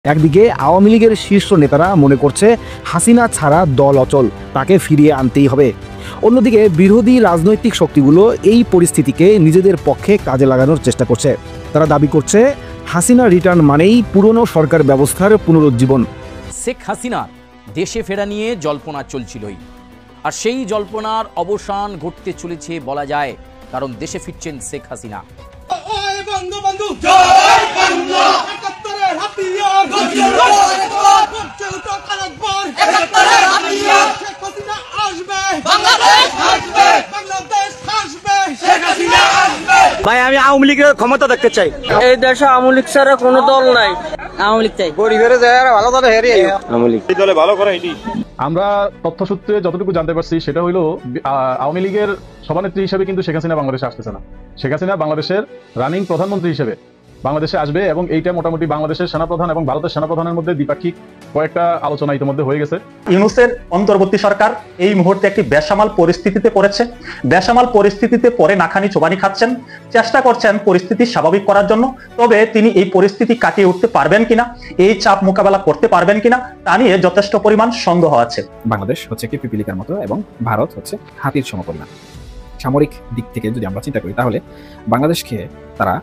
একদিকে আওয়ামী লীগের শীর্ষ নেতারা মনে করছে হাসিনা ছাড়া দল অচল, তাকে ফিরিয়ে আনতেই হবে। অন্যদিকে বিরোধী রাজনৈতিক শক্তিগুলো এই পরিস্থিতিকে নিজেদের পক্ষে কাজে লাগানোর চেষ্টা করছে। তারা দাবি করছে হাসিনা রিটার্ন মানেই পুরনো সরকার ব্যবস্থার পুনরুজ্জীবন। শেখ হাসিনা দেশে ফেরা নিয়ে জল্পনা চলছিলই, আর সেই জল্পনার অবসান ঘটতে চলেছে বলা যায়, কারণ দেশে ফিরছেন শেখ হাসিনা। ভাই আমি আওয়ামী লীগের ক্ষমতা দেখতে চাই। এই দেশে আওয়ামী লীগ ছাড়া কোনো দল নাই। আওয়ামী লীগ চাই, গরিবের ভালো দলে হেরিয়ে আওয়ামী লীগ দলে ভালো করে। আমরা তথ্যসূত্রে যতটুকু জানতে পারছি সেটা হইলো আওয়ামী লীগের সভানেত্রী হিসেবে কিন্তু শেখ হাসিনা বাংলাদেশে আসতেছে না। শেখ হাসিনা বাংলাদেশের রানিং প্রধানমন্ত্রী হিসেবে বাংলাদেশে আসবে, এবং এইটা মোটামুটি বাংলাদেশের সেনাপ্রধান এবং ভারতের সেনাপ্রধানের মধ্যে দ্বিপাক্ষিক কয়েকটা আলোচনা ইতিমধ্যে হয়ে গেছে। ইউনূসের অন্তর্বর্তী সরকার এই মুহূর্তে একটি বেসামাল পরিস্থিতিতে পড়েছে। বেসামাল পরিস্থিতিতে পরে নাখানি চোবানি খাচ্ছেন, চেষ্টা করছেন পরিস্থিতি স্বাভাবিক করার জন্য। তবে তিনি এই পরিস্থিতি কাটিয়ে উঠতে পারবেন কিনা, এই চাপ মোকাবেলা করতে পারবেন কিনা, তা নিয়ে যথেষ্ট পরিমাণ সন্দেহ আছে। বাংলাদেশ হচ্ছে একটি পিপিলিকার মতো এবং ভারত হচ্ছে হাতির সমপরিমাণ। সামরিক দিক থেকে যদি আমরা চিন্তা করি তাহলে বাংলাদেশকে তারা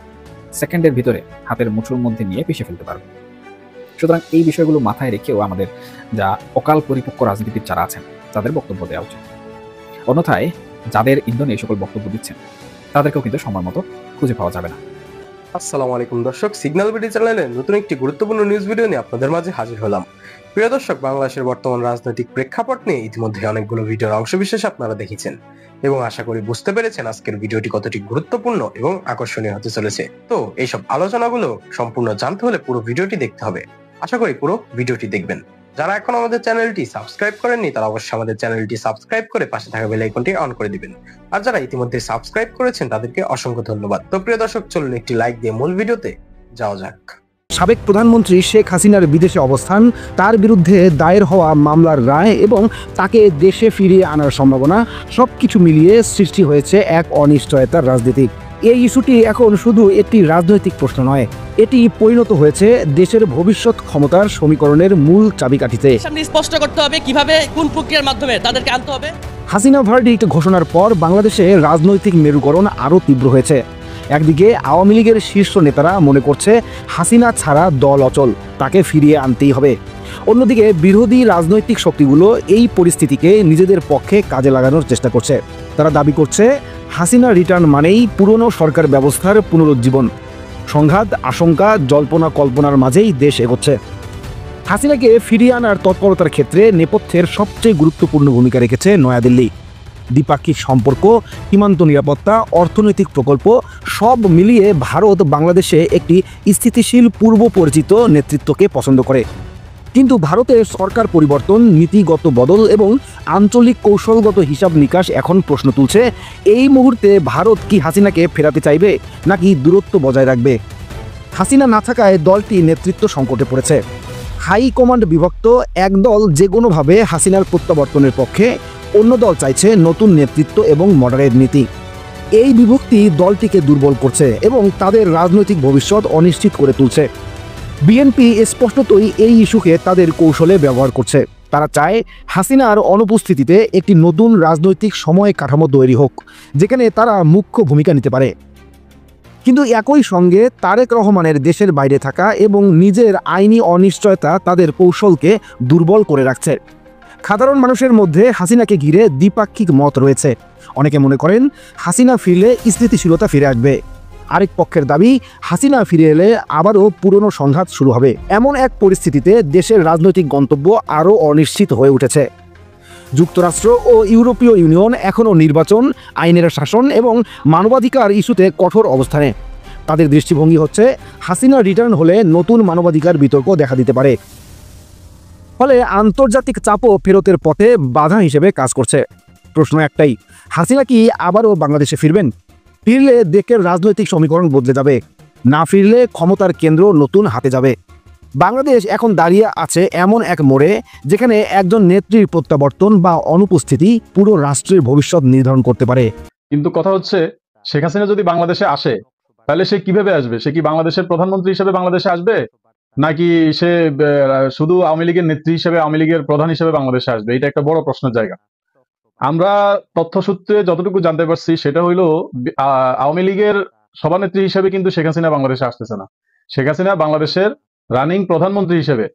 সেকেন্ডের ভিতরে হাতের মুঠোর মধ্যে নিয়ে পিষে ফেলতে পারবে। সুতরাং এই বিষয়গুলো মাথায় রেখেও আমাদের যা অকাল পরিপক্ক রাজনীতিবিদ যারা আছেন তাদের বক্তব্য দেওয়া উচিত। অন্যথায় যাদের ইন্ধনে এই সকল বক্তব্য দিচ্ছেন তাদেরকেও কিন্তু সময় মতো খুঁজে পাওয়া যাবে না। আসসালামু আলাইকুম দর্শক, সিগন্যাল বিডি চ্যানেলে নতুন একটি গুরুত্বপূর্ণ নিউজ ভিডিও নিয়ে আপনাদের মাঝে হাজির হলাম। প্রিয় দর্শক, বাংলাদেশের বর্তমান রাজনৈতিক প্রেক্ষাপট নিয়ে ইতিমধ্যে অনেকগুলো ভিডিওর অংশবিশেষ আপনারা দেখেছেন এবং আশা করি বুঝতে পেরেছেন আজকের ভিডিওটি কতটি গুরুত্বপূর্ণ এবং আকর্ষণীয় হতে চলেছে। তো এইসব আলোচনাগুলো সম্পূর্ণ জানতে হলে পুরো ভিডিওটি দেখতে হবে। আশা করি পুরো ভিডিওটি দেখবেন। যারা এখন আমাদের চ্যানেলটি সাবস্ক্রাইব করেননি তারা অবশ্যই আমাদের চ্যানেলটি সাবস্ক্রাইব করে পাশে থাকা বেল আইকনটি অন করে দিবেন, আর যারা ইতিমধ্যে সাবস্ক্রাইব করেছেন তাদেরকে অসংখ্য ধন্যবাদ। তো প্রিয় দর্শক, চলুন একটি লাইক দিয়ে মূল ভিডিওতে যাওয়া যাক। সাবেক প্রধানমন্ত্রী শেখ হাসিনার বিদেশে অবস্থান, তার বিরুদ্ধে দায়ের হওয়া মামলার রায় এবং তাকে দেশে ফিরিয়ে আনার সম্ভাবনা সবকিছু মিলিয়ে সৃষ্টি হয়েছে এক অনিশ্চয়তার রাজনীতি। এই ইস্যুটি এখন শুধু একটি রাজনৈতিক প্রশ্ন নয়, এটি পরিণত হয়েছে দেশের ভবিষ্যৎ ক্ষমতার সমীকরণের মূল চাবিকাঠিতে। সামনে স্পষ্ট করতে হবে কিভাবে কোন প্রক্রিয়ার মাধ্যমে তাদেরকে আনতে হবে। হাসিনা ভার্ডিক্ট ঘোষণার পর বাংলাদেশে রাজনৈতিক মেরুকরণ আরও তীব্র হয়েছে। একদিকে আওয়ামী লীগের শীর্ষ নেতারা মনে করছে হাসিনা ছাড়া দল অচল, তাকে ফিরিয়ে আনতেই হবে। অন্যদিকে বিরোধী রাজনৈতিক শক্তিগুলো এই পরিস্থিতিকে নিজেদের পক্ষে কাজে লাগানোর চেষ্টা করছে। তারা দাবি করছে হাসিনা রিটার্ন মানেই পুরনো সরকার ব্যবস্থার পুনরুজ্জীবন। সংঘাত, আশঙ্কা, জল্পনা কল্পনার মাঝেই দেশ এগোচ্ছে। হাসিনাকে ফিরিয়ে আনার তৎপরতার ক্ষেত্রে নেপথ্যের সবচেয়ে গুরুত্বপূর্ণ ভূমিকা রেখেছে নয়াদিল্লি। দ্বিপাক্ষিক সম্পর্ক, সীমান্ত নিরাপত্তা, অর্থনৈতিক প্রকল্প সব মিলিয়ে ভারত বাংলাদেশে একটি স্থিতিশীল পূর্ব পরিচিত নেতৃত্বকে পছন্দ করে। কিন্তু ভারতের সরকার পরিবর্তন, নীতিগত বদল এবং আঞ্চলিক কৌশলগত হিসাব নিকাশ এখন প্রশ্ন তুলছে, এই মুহূর্তে ভারত কি হাসিনাকে ফেরাতে চাইবে নাকি দূরত্ব বজায় রাখবে। হাসিনা না থাকায় দলটি নেতৃত্ব সংকটে পড়েছে। হাই কমান্ড বিভক্ত, এক দল যে কোনোভাবে হাসিনার প্রত্যাবর্তনের পক্ষে, অন্য দল চাইছে নতুন নেতৃত্ব এবং মডারেট নীতি। এই বিভক্তি দলটিকে দুর্বল করছে এবং তাদের রাজনৈতিক ভবিষ্যৎ অনিশ্চিত করে তুলছে। বিএনপি স্পষ্টতই এই ইস্যুকে তাদের কৌশলে ব্যবহার করছে। তারা চায় হাসিনার অনুপস্থিতিতে একটি নতুন রাজনৈতিক সময় কাঠামো তৈরি হোক, যেখানে তারা মুখ্য ভূমিকা নিতে পারে। কিন্তু একই সঙ্গে তারেক রহমানের দেশের বাইরে থাকা এবং নিজের আইনি অনিশ্চয়তা তাদের কৌশলকে দুর্বল করে রাখছে। সাধারণ মানুষের মধ্যে হাসিনাকে ঘিরে দ্বিপাক্ষিক মত রয়েছে। অনেকে মনে করেন হাসিনা ফিরলে স্থিতিশীলতা ফিরে আসবে। আরেক পক্ষের দাবি হাসিনা ফিরে এলে আবারও পুরনো সংঘাত শুরু হবে। এমন এক পরিস্থিতিতে দেশের রাজনৈতিক গন্তব্য আরও অনিশ্চিত হয়ে উঠেছে। যুক্তরাষ্ট্র ও ইউরোপীয় ইউনিয়ন এখনও নির্বাচন, আইনের শাসন এবং মানবাধিকার ইস্যুতে কঠোর অবস্থানে। তাদের দৃষ্টিভঙ্গি হচ্ছে হাসিনা রিটার্ন হলে নতুন মানবাধিকার বিতর্ক দেখা দিতে পারে। ফলে আন্তর্জাতিক চাপও ফেরতের পথে বাধা হিসেবে কাজ করছে। প্রশ্ন একটাই, হাসিনা কি আবারও বাংলাদেশে ফিরবেন? ফিরলে দেশের রাজনৈতিক সমীকরণ বদলে যাবে, না ফিরলে ক্ষমতার কেন্দ্র নতুন হাতে যাবে। বাংলাদেশ এখন দাঁড়িয়ে আছে এমন এক মোড়ে যেখানে একজন নেত্রীর প্রত্যাবর্তন বা অনুপস্থিতি পুরো রাষ্ট্রের ভবিষ্যৎ নির্ধারণ করতে পারে। কিন্তু কথা হচ্ছে, শেখ হাসিনা যদি বাংলাদেশে আসে তাহলে সে কিভাবে আসবে? সে কি বাংলাদেশের প্রধানমন্ত্রী হিসেবে বাংলাদেশে আসবে, নাকি সে শুধু আওয়ামী লীগের নেত্রী হিসেবে, আওয়ামী লীগের প্রধান হিসেবে বাংলাদেশে আসবে? এটা একটা বড় প্রশ্নের জায়গা। আমরা তথ্যসূত্রে যতটুকু জানতে পারছি সেটা হইলো আওয়ামী লীগের সভানেত্রী হিসেবে কিন্তু শেখ হাসিনা বাংলাদেশে আসতেছে না। শেখ হাসিনা বাংলাদেশের রানিং প্রধানমন্ত্রী হিসেবে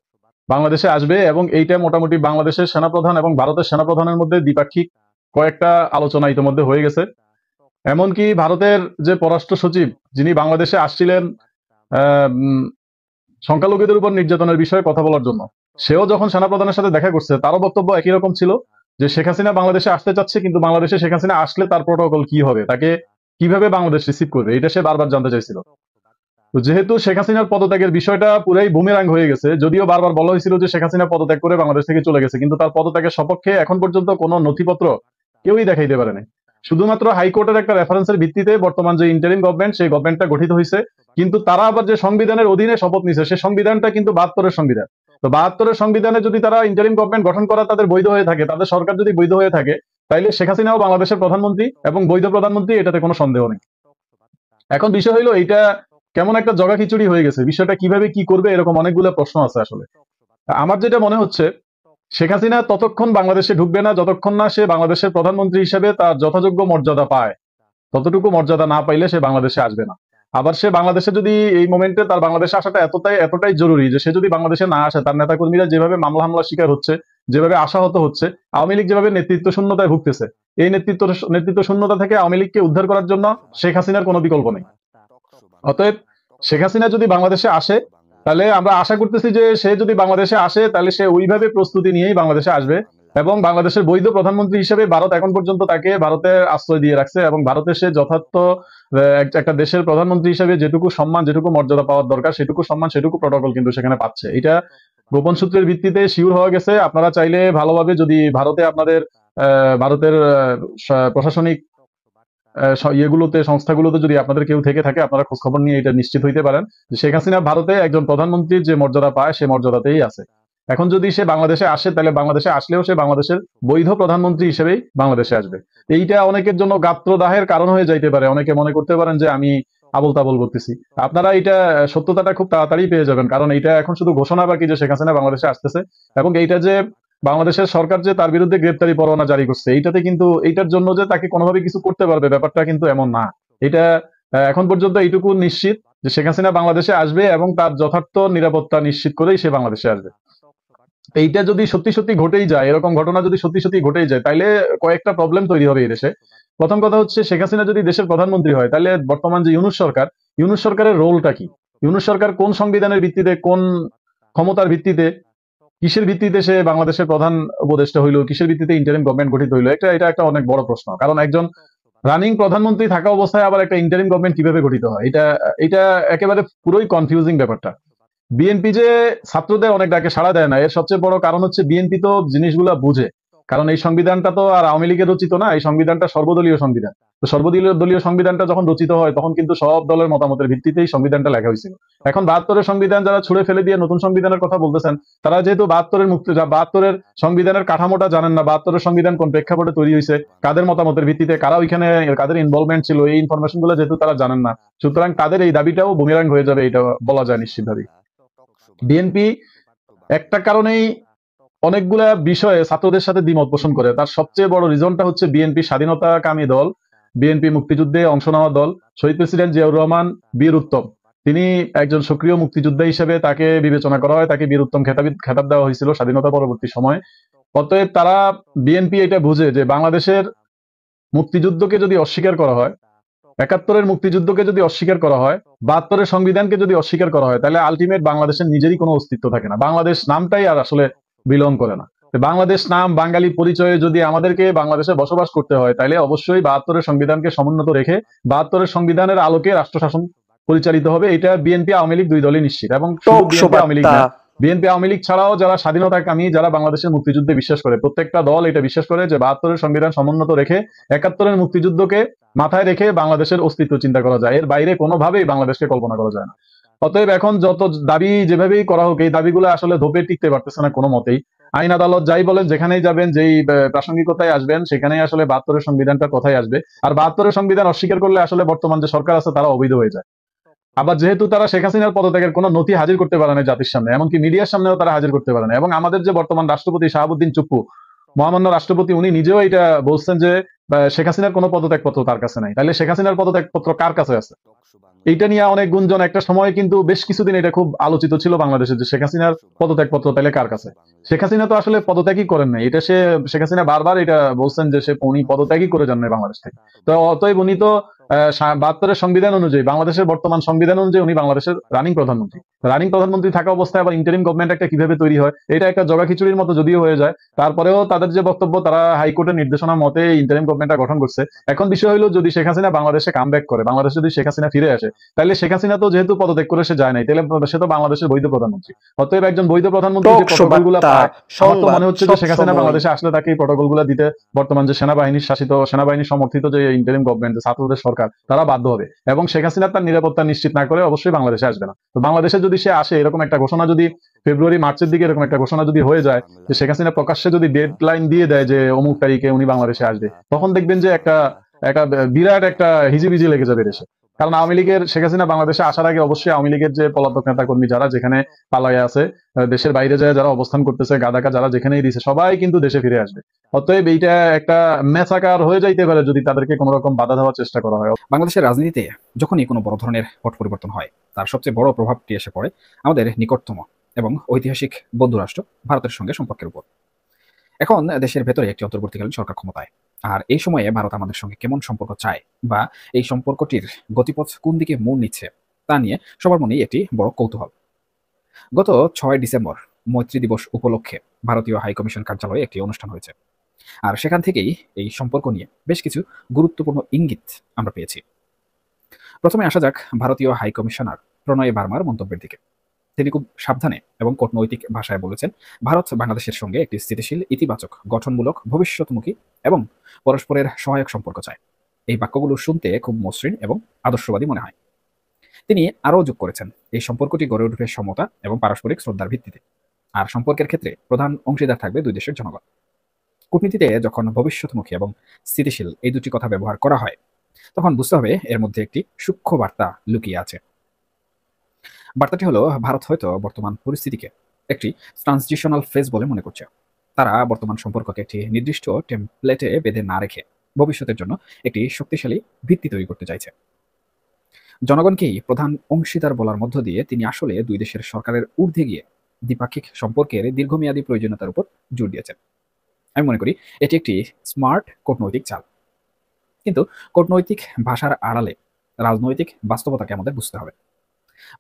বাংলাদেশে আসবে, এবং এইটা মোটামুটি বাংলাদেশের সেনাপ্রধান এবং ভারতের সেনাপ্রধানের মধ্যে দ্বিপাক্ষিক কয়েকটা আলোচনা ইতিমধ্যে হয়ে গেছে। এমনকি ভারতের যে পররাষ্ট্র সচিব, যিনি বাংলাদেশে আসছিলেন সংখ্যালঘুদের উপর নির্যাতনের বিষয়ে কথা বলার জন্য, সেও যখন সেনাপ্রধানের সাথে দেখা করছে, তারও বক্তব্য একই রকম ছিল যে শেখ হাসিনা বাংলাদেশে আসতে চাচ্ছে, কিন্তু বাংলাদেশে শেখ হাসিনা আসলে তার প্রোটোকল কি হবে, তাকে কিভাবে বাংলাদেশ রিসিভ করবে, এটা সে বারবার জানতে চাইছিল। তো যেহেতু শেখ হাসিনার পদত্যাগের বিষয়টা পুরাই বুমেরাং হয়ে গেছে, যদিও বারবার বলা হয়েছিল যে শেখ হাসিনা পদত্যাগ করে বাংলাদেশ থেকে চলে গেছে, কিন্তু তার পদত্যাগের সপক্ষে এখন পর্যন্ত কোনো নথিপত্র কেউই দেখাইতে পারেনি। শুধুমাত্র হাইকোর্টের একটা রেফারেন্সের ভিত্তিতে বর্তমান যে ইন্টারিম গভর্নমেন্ট, সেই গভর্নমেন্টটা গঠিত হয়েছে, কিন্তু তারা আবার যে সংবিধানের অধীনে শপথ নিছে, সেই সংবিধানটা কিন্তু 72-এর সংবিধান। তো 72-এর সংবিধানে যদি তারা ইন্টারিম গভর্নমেন্ট গঠন করা তাদের বৈধ হয়ে থাকে, তাদের সরকার যদি বৈধ হয়ে থাকে, তাইলে শেখ হাসিনাও বাংলাদেশের প্রধানমন্ত্রী এবং বৈধ প্রধানমন্ত্রী, এটাতে কোনো সন্দেহ নেই। এখন বিষয় হইলো এইটা কেমন একটা জগা খিচুড়ি হয়ে গেছে, বিষয়টা কিভাবে কি করবে, এরকম অনেকগুলো প্রশ্ন আছে। আসলে আমার যেটা মনে হচ্ছে, শেখ হাসিনা ততক্ষণ বাংলাদেশে ঢুকবে না যতক্ষণ না সে বাংলাদেশের প্রধানমন্ত্রী হিসেবে তার যথাযোগ্য মর্যাদা পায়। ততটুকু মর্যাদা না পাইলে সে বাংলাদেশে আসবে না। আবার সে বাংলাদেশে যদি এই মোমেন্টে তার বাংলাদেশে আসাটা এতটাই জরুরি যে সে যদি বাংলাদেশে না আসে, তার নেতাকর্মীরা যেভাবে মামলা হামলার শিকার হচ্ছে, যেভাবে আশাহত হচ্ছে, আওয়ামী লীগ যেভাবে নেতৃত্ব শূন্যতায় ভুগতেছে, এই নেতৃত্ব শূন্যতা থেকে আওয়ামী লীগকে উদ্ধার করার জন্য শেখ হাসিনার কোনো বিকল্প নেই। অতএব শেখ হাসিনা যদি বাংলাদেশে আসে, তাহলে আমরা আশা করতেছি যে সে যদি বাংলাদেশে আসে, তাহলে সে ওইভাবে প্রস্তুতি নিয়েই বাংলাদেশে আসবে, এবং বাংলাদেশের বৈধ প্রধানমন্ত্রী হিসেবে ভারত এখন পর্যন্ত তাকে ভারতের আশ্রয় দিয়ে রাখছে, এবং ভারতে সে যথার্থ একটা দেশের প্রধানমন্ত্রী হিসেবে যেটুকু সম্মান, যেটুকু মর্যাদা পাওয়ার দরকার, সেটুকু সম্মান, সেটুকু প্রটোকল কিন্তু সেখানে পাচ্ছে। এটা গোপন সূত্রের ভিত্তিতে শিওর হওয়া গেছে। আপনারা চাইলে ভালোভাবে যদি ভারতে আপনাদের ভারতের প্রশাসনিক ইয়েগুলোতে, সংস্থাগুলোতে যদি আপনাদের কেউ থেকে থাকে, আপনারা খোঁজ খবর নিয়ে এটা নিশ্চিত হইতে পারেন যে শেখ হাসিনা ভারতে একজন প্রধানমন্ত্রীর যে মর্যাদা পায়, সে মর্যাদাতেই আছে। এখন যদি সে বাংলাদেশে আসে, তাহলে বাংলাদেশে আসলেও সে বাংলাদেশের বৈধ প্রধানমন্ত্রী হিসেবেই বাংলাদেশে আসবে। এইটা অনেকের জন্য গাত্রদাহের কারণ হয়ে যাইতে পারে। অনেকে মনে করতে পারেন যে আমি আবল তাবল করতেছি। আপনারা এটা সত্যতাটা খুব তাড়াতাড়ি পেয়ে যাবেন, কারণ এটা এখন শুধু ঘোষণা বাকি যে শেখ হাসিনা বাংলাদেশে আসতেছে, এবং এইটা যে বাংলাদেশের সরকার যে তার বিরুদ্ধে গ্রেপ্তারি পরোয়ানা জারি করছে, এইটাতে কিন্তু এইটার জন্য যে তাকে কোনোভাবে কিছু করতে পারবে, ব্যাপারটা কিন্তু এমন না। এটা এখন পর্যন্ত এইটুকু নিশ্চিত যে শেখ হাসিনা বাংলাদেশে আসবে এবং তার যথার্থ নিরাপত্তা নিশ্চিত করেই সে বাংলাদেশে আসবে। এইটা যদি সত্যি সত্যি ঘটেই যায়, এরকম ঘটনা যদি সত্যি সত্যি ঘটেই যায়, তাহলে কয়েকটা প্রবলেম তৈরি হবে এই দেশে। প্রথম কথা হচ্ছে, শেখ হাসিনা যদি দেশের প্রধানমন্ত্রী হয়, তাহলে বর্তমান যে ইউনূস সরকারের রোলটা কি? ইউনূস সরকার কোন সংবিধানের ভিত্তিতে, কোন ক্ষমতার ভিত্তিতে, কিসের ভিত্তিতে সে বাংলাদেশের প্রধান উপদেষ্টা হইলো, কিসের ভিত্তিতে ইন্টারিম গভর্নমেন্ট গঠিত হইলো? এটা একটা অনেক বড় প্রশ্ন। কারণ একজন রানিং প্রধানমন্ত্রী থাকা অবস্থায় আবার একটা ইন্টারিম গভর্নমেন্ট কিভাবে গঠিত হয়, এটা একেবারে পুরোই কনফিউজিং ব্যাপারটা। বিএনপি যে ছাত্রদের অনেক ডাকে সাড়া দেয় না, এর সবচেয়ে বড় কারণ হচ্ছে বিএনপি তো জিনিসগুলা বুঝে। কারণ এই সংবিধানটা তো আর আওয়ামী লীগের রচিত না, এই সংবিধানটা সর্বদলীয় সংবিধান। তো সর্বদলীয় সংবিধানটা যখন রচিত হয়, তখন কিন্তু সব দলের মতামতের ভিত্তিতেই সংবিধানটা লেখা হয়েছিল। এখন 72-এর সংবিধান যারা ছুড়ে ফেলে দিয়ে নতুন সংবিধানের কথা বলতেছেন, তারা যেহেতু 72-এর সংবিধানের কাঠামোটা জানেন না, 72-এর সংবিধান কোন প্রেক্ষাপটে তৈরি হয়েছে, কাদের মতামতের ভিত্তিতে, কারা ওইখানে, কাদের ইনভলভমেন্ট ছিল, এই ইনফরমেশন গুলো যেহেতু তারা জানেন না, সুতরাং তাদের এই দাবিটাও বুমেরাং হয়ে যাবে, এটা বলা যায় নিশ্চিতভাবে। বিএনপি একটা কারণেই অনেকগুলা বিষয়ে ছাত্রদের সাথে দ্বিমত পোষণ করে। তার সবচেয়ে বড় রিজনটা হচ্ছে বিএনপি স্বাধীনতাকামী দল, বিএনপি মুক্তিযুদ্ধে অংশ নেওয়া দল। শহীদ প্রেসিডেন্ট জিয়াউর রহমান বীর উত্তম, তিনি একজন সক্রিয় মুক্তিযোদ্ধা হিসেবে তাকে বিবেচনা করা হয়, তাকে বীর উত্তম খেতাব দেওয়া হয়েছিল স্বাধীনতা পরবর্তী সময়ে। অতএব তারা, বিএনপি এটা বুঝে যে বাংলাদেশের মুক্তিযুদ্ধকে যদি অস্বীকার করা হয়, ৭১-এর মুক্তিযুদ্ধকে যদি অস্বীকার করা হয়, ৭২-এর সংবিধানকে যদি অস্বীকার করা হয়, তাহলে আলটিমেট বাংলাদেশের নিজেরই কোনো অস্তিত্ব থাকে না, বাংলাদেশ নামটাই আর আসলে বিলং করে না। বাংলাদেশ নাম, বাঙালি পরিচয়ে যদি আমাদেরকে বাংলাদেশে বসবাস করতে হয়, তাহলে অবশ্যই ৭২-এর সংবিধানকে সমুন্নত রেখে ৭২-এর সংবিধানের আলোকে রাষ্ট্র শাসন পরিচালিত হবে। এটা বিএনপি আওয়ামী লীগ দুই দলই নিশ্চিত। এবং বিএনপি আওয়ামী লীগ ছাড়াও যারা স্বাধীনতাকামী, যারা বাংলাদেশের মুক্তিযুদ্ধে বিশ্বাস করে, প্রত্যেকটা দল এটা বিশ্বাস করে যে ৭২-এর সংবিধান সমুন্নত রেখে ৭১-এর মুক্তিযুদ্ধকে মাথায় রেখে বাংলাদেশের অস্তিত্ব চিন্তা করা যায়, এর বাইরে কোনোভাবেই বাংলাদেশকে কল্পনা করা যায় না। অতএব এখন যত দাবি যেভাবেই করা হোক, এই দাবিগুলো আসলে ধোপে টিকতে পারতেছে না কোনো মতেই। আইন আদালত যাই বলেন, যেখানেই যাবেন, যেই প্রাসঙ্গিকতায় আসবেন, সেখানেই আসলে ৭২-এর সংবিধানটার কথাই আসবে। আর ৭২-এর সংবিধান অস্বীকার করলে আসলে বর্তমান যে সরকার আছে তারা অবৈধ হয়ে যায়। আবার যেহেতু তারা শেখ হাসিনার পদত্যাগের কোনো নথি হাজির করতে পারে না জাতির সামনে, এমনকি মিডিয়ার সামনেও তারা হাজির করতে পারে না, এবং আমাদের যে বর্তমান রাষ্ট্রপতি শাহাবুদ্দিন চুপ্পু, মহামান্য রাষ্ট্রপতি, উনি নিজেও এটা বলছেন যে শেখ হাসিনার কোনো পদত্যাগপত্র তার কাছে নাই। তাহলে শেখ হাসিনার পদত্যাগপত্র কার কাছে আছে? এইটা নিয়ে অনেক গুঞ্জন, একটা সময় কিন্তু বেশ কিছুদিন এটা খুব আলোচিত ছিল বাংলাদেশে, যে শেখ হাসিনার পদত্যাগপত্র তাহলে কার কাছে। শেখ হাসিনা তো আসলে পদত্যাগই করেন নাই, এটা শেখ হাসিনা বারবার এটা বলছেন যে উনি পদত্যাগই করে যান নাই বাংলাদেশ থেকে। তো অতএব উনি তো 72-এর সংবিধান অনুযায়ী, বাংলাদেশের বর্তমান সংবিধান অনুযায়ী উনি বাংলাদেশের রানিং প্রধানমন্ত্রী। রানিং প্রধানমন্ত্রী থাকা অবস্থায় আবার ইন্টারিম গভর্নমেন্ট একটা কিভাবে তৈরি হয়, এটা একটা জগা খিচুড়ির মতো যদিও হয়ে যায়। তারপরেও তাদের যে বক্তব্য, তারা হাইকোর্টের নির্দেশনা মতে ইন্টারিম গভর্নমেন্টটা গঠন করছে। এখন বিষয় হলো, যদি শেখ হাসিনা বাংলাদেশে কামব্যাক করে, বাংলাদেশে যদি শেখ হাসিনা ফিরে আসে, তাহলে শেখ হাসিনা তো যেহেতু পদত্যাগ করে সে যায় নাই, তাহলে সে তো বাংলাদেশের বৈধ প্রধানমন্ত্রী। অতএব একজন বৈধ প্রধানমন্ত্রী যে প্রটোকলগুলো পায়, আমার তো মনে হচ্ছে যে শেখ হাসিনা বাংলাদেশে আসলে তাকে এই প্রটোকলগুলো দিতে বর্তমান যে সেনাবাহিনীর শাসিত, সেনাবাহিনী সমর্থিত যে ইন্টারিম গভর্নমেন্ট, যে ছাত্রদের সরকার, তারা বাধ্য হবে। এবং শেখ হাসিনা তার নিরাপত্তা নিশ্চিত না করে অবশ্যই বাংলাদেশে আসবে না। তো বাংলাদেশে যদি সে আসে, এরকম একটা ঘোষণা যদি ফেব্রুয়ারি মার্চের দিকে এরকম একটা ঘোষণা যদি হয়ে যায়, যে শেখ হাসিনা প্রকাশ্যে যদি ডেডলাইন দিয়ে দেয় যে অমুক তারিখে উনি বাংলাদেশে আসবে, তখন দেখবেন যে একটা একটা বিরাট একটা হিজিবিজি লেগে যাবে দেশে। কারণ আওয়ামী লীগের, শেখ হাসিনা বাংলাদেশে আসার আগে অবশ্যই আওয়ামী লীগের যে পলাতক নেতা কর্মী যারা যেখানে পালায়ে আছে, দেশের বাইরে যায় যারা অবস্থান করতেছে, গাদাকা যারা যেখানেই দিছে, সবাই কিন্তু দেশে ফিরে আসবে। অতএব এইটা একটা মেসাকার হয়ে যাইতে পারে যদি তাদেরকে কোনো রকম বাধা দেওয়ার চেষ্টা করা হয়। বাংলাদেশের রাজনীতিতে যখনই কোনো বড় ধরনের পট পরিবর্তন হয়, তার সবচেয়ে বড় প্রভাবটি এসে পড়ে আমাদের নিকটতম এবং ঐতিহাসিক বন্ধু রাষ্ট্র ভারতের সঙ্গে সম্পর্কের উপর। এখন দেশের ভেতরে একটি অন্তর্বর্তীকালীন সরকার ক্ষমতায়, আর এই সময়ে ভারত আমাদের সঙ্গে কেমন সম্পর্ক চায় বা এই সম্পর্কটির গতিপথ কোন দিকে মোড় নিচ্ছে, তা নিয়ে সবার মনেই একটি বড় কৌতূহল। গত 6 ডিসেম্বর মৈত্রী দিবস উপলক্ষে ভারতীয় হাইকমিশন কার্যালয়ে একটি অনুষ্ঠান হয়েছে, আর সেখান থেকেই এই সম্পর্ক নিয়ে বেশ কিছু গুরুত্বপূর্ণ ইঙ্গিত আমরা পেয়েছি। প্রথমে আসা যাক ভারতীয় হাইকমিশনার প্রণয় বার্মার মন্তব্যের দিকে। তিনি খুব সাবধানে এবং কূটনৈতিক ভাষায় বলেছেন, ভারত বাংলাদেশের সঙ্গে একটি স্থিতিশীল, ইতিবাচক, গঠনমূলক, ভবিষ্যৎমুখী এবং পরস্পরের সহায়ক সম্পর্ক চায়। এই বাক্যগুলো শুনতে খুব মসৃণ এবং আদর্শবাদী মনে হয়। তিনি আরও যোগ করেছেন, এই সম্পর্কটি গড়ে উঠবে সমতা এবং পারস্পরিক শ্রদ্ধার ভিত্তিতে, আর সম্পর্কের ক্ষেত্রে প্রধান অংশীদার থাকবে দুই দেশের জনগণ। কূটনীতিতে যখন ভবিষ্যৎমুখী এবং স্থিতিশীল এই দুটি কথা ব্যবহার করা হয়, তখন বুঝতে হবে এর মধ্যে একটি সূক্ষ্ম বার্তা লুকিয়ে আছে। বার্তাটি হলো, ভারত হয়তো বর্তমান পরিস্থিতিকে একটি ট্রানজিশনাল ফেজ বলে মনে করছে। তারা বর্তমান সম্পর্ককে একটি নির্দিষ্ট টেমপ্লেটে বেঁধে না রেখে ভবিষ্যতের জন্য একটি শক্তিশালী ভিত্তি তৈরি করতে চাইছে। জনগণকেই প্রধান অংশীদার বলার মধ্য দিয়ে তিনি আসলে দুই দেশের সরকারের ঊর্ধ্বে গিয়ে দ্বিপাক্ষিক সম্পর্কের দীর্ঘমেয়াদী প্রয়োজনীয়তার উপর জোর দিয়েছেন। আমি মনে করি এটি একটি স্মার্ট কূটনৈতিক চাল। কিন্তু কূটনৈতিক ভাষার আড়ালে রাজনৈতিক বাস্তবতাকে আমাদের বুঝতে হবে।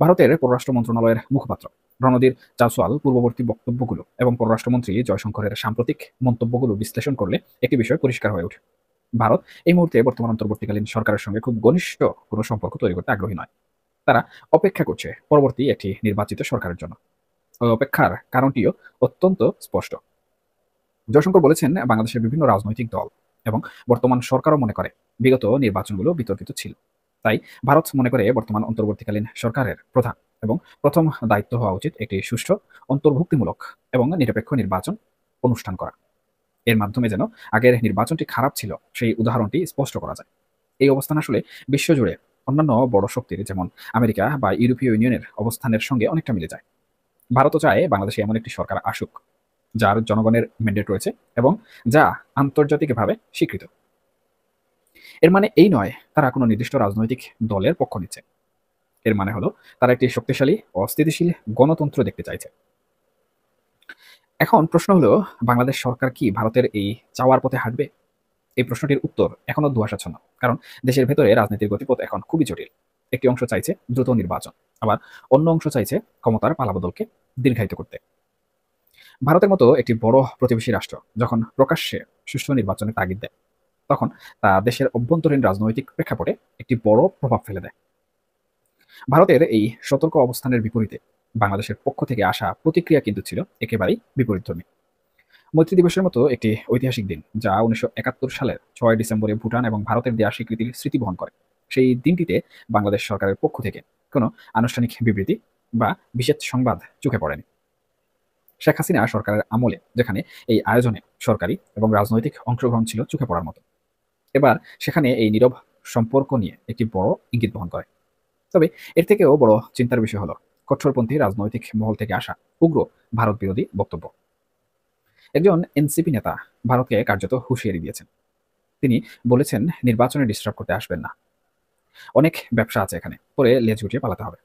ভারতের পররাষ্ট্র মন্ত্রণালয়ের মুখপাত্র রণধীর জায়সওয়াল পূর্ববর্তী বক্তব্যগুলো এবং পররাষ্ট্রমন্ত্রী জয়শঙ্করের সাম্প্রতিক মন্তব্যগুলো বিশ্লেষণ করলে একটি বিষয় পরিষ্কার হয়ে ওঠে। ভারত এই মুহূর্তে বর্তমান অন্তর্বর্তীকালীন সরকারের সঙ্গে খুব ঘনিষ্ঠ কোনো সম্পর্ক তৈরি করতে আগ্রহী নয়। তারা অপেক্ষা করছে পরবর্তী একটি নির্বাচিত সরকারের জন্য। ওই অপেক্ষার কারণটিও অত্যন্ত স্পষ্ট। জয়শঙ্কর বলেছেন, বাংলাদেশের বিভিন্ন রাজনৈতিক দল এবং বর্তমান সরকারও মনে করে বিগত নির্বাচনগুলো বিতর্কিত ছিল। তাই ভারত মনে করে বর্তমান অন্তর্বর্তীকালীন সরকারের প্রধান এবং প্রথম দায়িত্ব হওয়া উচিত একটি সুষ্ঠু, অন্তর্ভুক্তিমূলক এবং নিরপেক্ষ নির্বাচন অনুষ্ঠান করা। এর মাধ্যমে যেন আগের নির্বাচনটি খারাপ ছিল সেই উদাহরণটি স্পষ্ট করা যায়। এই অবস্থান আসলে বিশ্বজুড়ে অন্যান্য বড় শক্তির যেমন আমেরিকা বা ইউরোপীয় ইউনিয়নের অবস্থানের সঙ্গে অনেকটা মিলে যায়। ভারতও চায় বাংলাদেশে এমন একটি সরকার আসুক যার জনগণের ম্যান্ডেট রয়েছে এবং যা আন্তর্জাতিকভাবে স্বীকৃত। এর মানে এই নয় তারা কোনো নির্দিষ্ট রাজনৈতিক দলের পক্ষ নিচ্ছে। এর মানে হলো তারা একটি শক্তিশালী, অস্থিতিশীল গণতন্ত্র দেখতে চাইছে। এখন প্রশ্ন হলো, বাংলাদেশ সরকার কি ভারতের এই চাওয়ার পথে হাঁটবে? এই প্রশ্নটির উত্তর এখনো ধোঁয়াশাচ্ছন্ন, কারণ দেশের ভেতরে রাজনীতির গতিপথ এখন খুবই জটিল। একটি অংশ চাইছে দ্রুত নির্বাচন, আবার অন্য অংশ চাইছে ক্ষমতার পালাবদলকে দীর্ঘায়িত করতে। ভারতের মতো একটি বড় প্রতিবেশী রাষ্ট্র যখন প্রকাশ্যে সুষ্ঠু নির্বাচনের তাগিদ দেয়, তখন তা দেশের অভ্যন্তরীণ রাজনৈতিক প্রেক্ষাপটে একটি বড় প্রভাব ফেলে দেয়। ভারতের এই সতর্ক অবস্থানের বিপরীতে বাংলাদেশের পক্ষ থেকে আসা প্রতিক্রিয়া কিন্তু ছিল একেবারেই বিপরীতধর্মী। মৈত্রী দিবসের মতো একটি ঐতিহাসিক দিন, যা 1971 সালের 6 ডিসেম্বরে ভুটান এবং ভারতের দেয়া স্বীকৃতির স্মৃতি বহন করে, সেই দিনটিতে বাংলাদেশ সরকারের পক্ষ থেকে কোনো আনুষ্ঠানিক বিবৃতি বা বিশেষ সংবাদ চোখে পড়েনি। শেখ হাসিনা সরকারের আমলে যেখানে এই আয়োজনে সরকারি এবং রাজনৈতিক অংশগ্রহণ ছিল চোখে পড়ার মতো, এবার সেখানে এই নীরব সম্পর্ক নিয়ে একটি বড় ইঙ্গিত বহন করে। তবে এর থেকেও বড় চিন্তার বিষয় হলো কঠোরপন্থী রাজনৈতিক মহল থেকে আসা উগ্র ভারত বিরোধী বক্তব্য। একজন এনসিপি নেতা ভারতকে কার্যত হুঁশিয়ারি দিয়েছেন। তিনি বলেছেন, নির্বাচনে ডিস্টার্ব করতে আসবেন না, অনেক ব্যবসা আছে এখানে, পরে লেজ গুটিয়ে পালাতে হবে।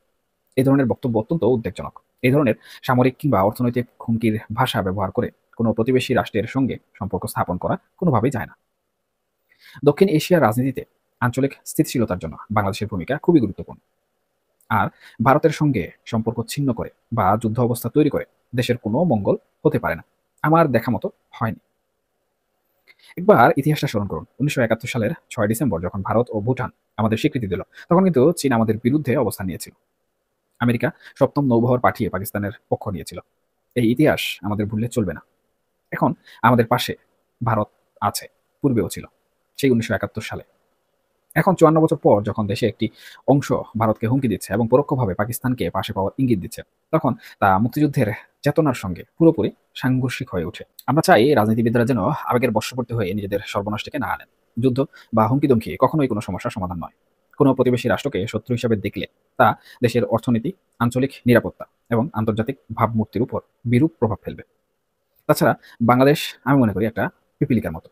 এই ধরনের বক্তব্য অত্যন্ত উদ্বেগজনক। এই ধরনের সামরিক কিংবা অর্থনৈতিক হুমকির ভাষা ব্যবহার করে কোনো প্রতিবেশী রাষ্ট্রের সঙ্গে সম্পর্ক স্থাপন করা কোনোভাবেই যায় না। দক্ষিণ এশিয়ার রাজনীতিতে আঞ্চলিক স্থিতিশীলতার জন্য বাংলাদেশের ভূমিকা খুবই গুরুত্বপূর্ণ। আর ভারতের সঙ্গে সম্পর্ক ছিন্ন করে বা যুদ্ধ অবস্থা তৈরি করে দেশের কোনো মঙ্গল হতে পারে না, আমার দেখা মতো হয়নি। একবার ইতিহাসটা স্মরণ করুন। 1971 সালের 6 ডিসেম্বর যখন ভারত ও ভুটান আমাদের স্বীকৃতি দিল, তখন কিন্তু চীন আমাদের বিরুদ্ধে অবস্থান নিয়েছিল। আমেরিকা 7ম নৌবহর পাঠিয়ে পাকিস্তানের পক্ষ নিয়েছিল। এই ইতিহাস আমাদের ভুললে চলবে না। এখন আমাদের পাশে ভারত আছে, পূর্বেও ছিল, সেই 1971 সালে। এখন 54 বছর পর যখন দেশে একটি অংশ ভারতকে হুমকি দিচ্ছে এবং পরোক্ষভাবে পাকিস্তানকে পাশে পাওয়ার ইঙ্গিত দিচ্ছে, তখন তা মুক্তিযুদ্ধের চেতনার সঙ্গে পুরোপুরি সাংঘর্ষিক হয়ে ওঠে। আমরা চাই রাজনীতিবিদরা যেন আবেগের বশবর্তী হয়ে নিজেদের সর্বনাশটিকে না আনেন। যুদ্ধ বা হুমকিদমকি কখনোই কোনো সমস্যার সমাধান নয়। কোনো প্রতিবেশী রাষ্ট্রকে শত্রু হিসাবে দেখলে তা দেশের অর্থনীতি, আঞ্চলিক নিরাপত্তা এবং আন্তর্জাতিক ভাবমূর্তির উপর বিরূপ প্রভাব ফেলবে। তাছাড়া বাংলাদেশ আমি মনে করি একটা পিপিলিকার মতো।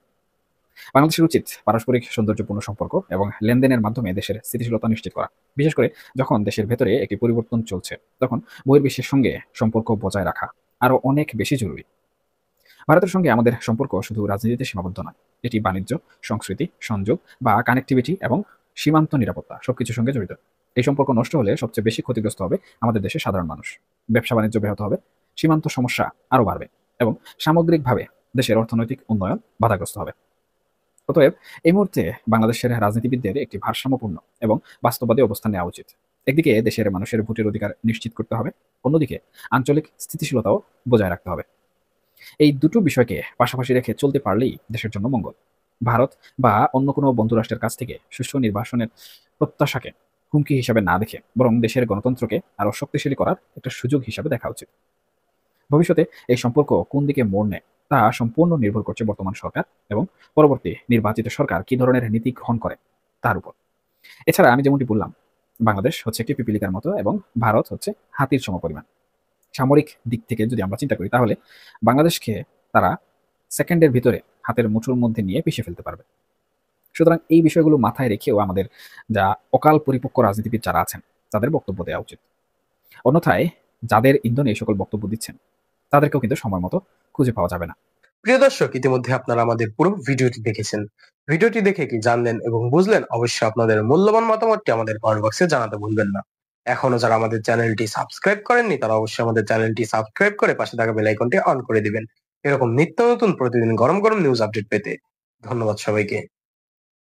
বাংলাদেশের উচিত পারস্পরিক সৌন্দর্যপূর্ণ সম্পর্ক এবং লেনদেনের মাধ্যমে দেশের স্থিতিশীলতা নিশ্চিত করা। বিশেষ করে যখন দেশের ভেতরে একটি পরিবর্তন চলছে, তখন বহির্বিশ্বের সঙ্গে সম্পর্ক বজায় রাখা আরও অনেক বেশি জরুরি। ভারতের সঙ্গে আমাদের সম্পর্ক শুধু রাজনীতিতে সীমাবদ্ধ নয়, এটি বাণিজ্য, সংস্কৃতি, সংযোগ বা কানেক্টিভিটি এবং সীমান্ত নিরাপত্তা সবকিছুর সঙ্গে জড়িত। এই সম্পর্ক নষ্ট হলে সবচেয়ে বেশি ক্ষতিগ্রস্ত হবে আমাদের দেশের সাধারণ মানুষ। ব্যবসা বাণিজ্য ব্যাহত হবে, সীমান্ত সমস্যা আরও বাড়বে এবং সামগ্রিকভাবে দেশের অর্থনৈতিক উন্নয়ন বাধাগ্রস্ত হবে। অতএব এই মুহূর্তে বাংলাদেশের রাজনীতিবিদদের একটি ভারসাম্যপূর্ণ এবং বাস্তববাদী অবস্থান নেওয়া উচিত। একদিকে দেশের মানুষের ভোটের অধিকার নিশ্চিত করতে হবে, অন্যদিকে আঞ্চলিক স্থিতিশীলতাও বজায় রাখতে হবে। এই দুটো বিষয়কে পাশাপাশি রেখে চলতে পারলেই দেশের জন্য মঙ্গল। ভারত বা অন্য কোনো বন্ধু রাষ্ট্রের কাছ থেকে সুষ্ঠু নির্বাসনের প্রত্যাশাকে হুমকি হিসাবে না দেখে বরং দেশের গণতন্ত্রকে আরও শক্তিশালী করার একটা সুযোগ হিসাবে দেখা উচিত। ভবিষ্যতে এই সম্পর্ক কোন দিকে মোড় নেয় তা সম্পূর্ণ নির্ভর করছে বর্তমান সরকার এবং পরবর্তী নির্বাচিত সরকার কি ধরনের নীতি গ্রহণ করে তার উপর। এছাড়া আমি যেমনটি বললাম, বাংলাদেশ হচ্ছে একটি পিপিলিকার মতো এবং ভারত হচ্ছে হাতির সমপরিমাণ। সামরিক দিক থেকে যদি আমরা চিন্তা করি, তাহলে বাংলাদেশকে তারা সেকেন্ডের ভিতরে হাতের মুঠোর মধ্যে নিয়ে পিষে ফেলতে পারবে। সুতরাং এই বিষয়গুলো মাথায় রেখেও আমাদের যা অকাল পরিপক্ক রাজনীতিবিদ যারা আছেন তাদের বক্তব্য দেওয়া উচিত। অন্যথায় যাদের ইন্ধনে এই সকল বক্তব্য দিচ্ছেন তাদেরকেও কিন্তু সময় মতো খুঁজে পাওয়া যাবে না। প্রিয় দর্শক, ইতিমধ্যে আপনারা আমাদের পুরো ভিডিওটি দেখেছেন। ভিডিওটি দেখে কি জানলেন এবং বুঝলেন? অবশ্যই আপনাদের মূল্যবান মতামতটি আমাদের কমেন্ট বক্সে জানাতে ভুলবেন না। এখনো যারা আমাদের চ্যানেলটি সাবস্ক্রাইব করেননি তারা অবশ্যই আমাদের চ্যানেলটি সাবস্ক্রাইব করে পাশে থাকা বেল আইকনটি অন করে দিবেন এরকম নিত্য নতুন প্রতিদিন গরম গরম নিউজ আপডেট পেতে। ধন্যবাদ সবাইকে।